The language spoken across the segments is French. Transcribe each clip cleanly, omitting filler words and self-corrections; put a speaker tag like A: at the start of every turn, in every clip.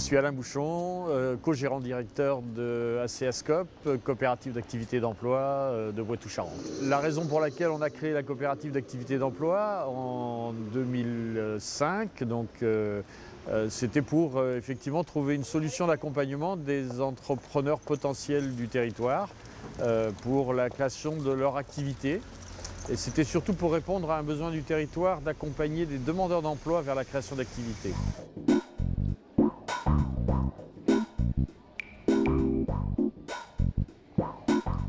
A: suis Alain Bouchon, co-gérant directeur de ACSCOP, coopérative d'activité d'emploi de Poitou-Charentes. La raison pour laquelle on a créé la coopérative d'activité d'emploi en 2005, c'était pour effectivement trouver une solution d'accompagnement des entrepreneurs potentiels du territoire pour la création de leur activité. Et c'était surtout pour répondre à un besoin du territoire d'accompagner des demandeurs d'emploi vers la création d'activités.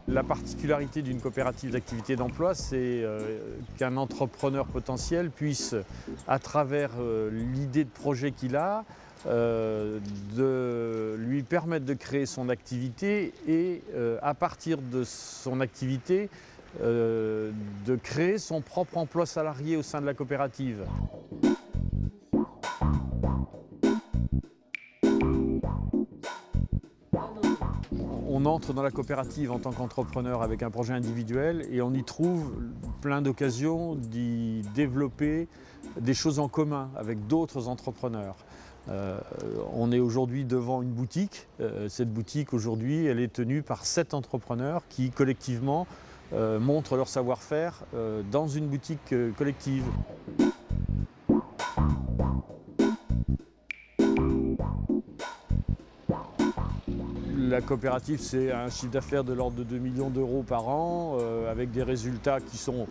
A: La particularité d'une coopérative d'activité d'emploi, c'est qu'un entrepreneur potentiel puisse, à travers l'idée de projet qu'il a, de lui permettre de créer son activité et à partir de son activité, de créer son propre emploi salarié au sein de la coopérative. On entre dans la coopérative en tant qu'entrepreneur avec un projet individuel et on y trouve plein d'occasions d'y développer des choses en commun avec d'autres entrepreneurs. On est aujourd'hui devant une boutique. Cette boutique aujourd'hui, elle est tenue par 7 entrepreneurs qui collectivement montrent leur savoir-faire dans une boutique collective. La coopérative, c'est un chiffre d'affaires de l'ordre de 2 millions d'euros par an, avec des résultats qui sont,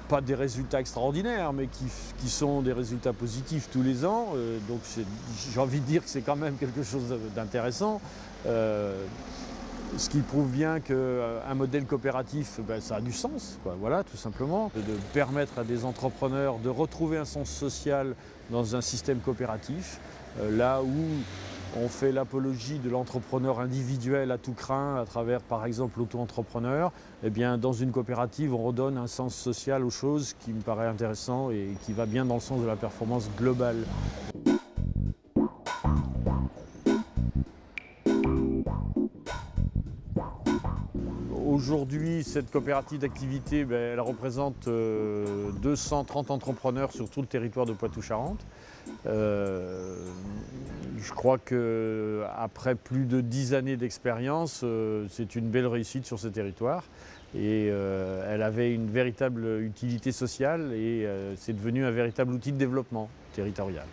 A: pas des résultats extraordinaires, mais qui sont des résultats positifs tous les ans. Donc j'ai envie de dire que c'est quand même quelque chose d'intéressant. Ce qui prouve bien qu'un modèle coopératif, ça a du sens, voilà, tout simplement. De permettre à des entrepreneurs de retrouver un sens social dans un système coopératif, là où on fait l'apologie de l'entrepreneur individuel à tout crin à travers, par exemple, l'auto-entrepreneur. Eh bien, dans une coopérative, on redonne un sens social aux choses qui me paraît intéressant et qui va bien dans le sens de la performance globale. Aujourd'hui, cette coopérative d'activité, elle représente 230 entrepreneurs sur tout le territoire de Poitou-Charentes. Je crois qu'après plus de 10 années d'expérience, c'est une belle réussite sur ce territoire. Et elle avait une véritable utilité sociale et c'est devenu un véritable outil de développement territorial.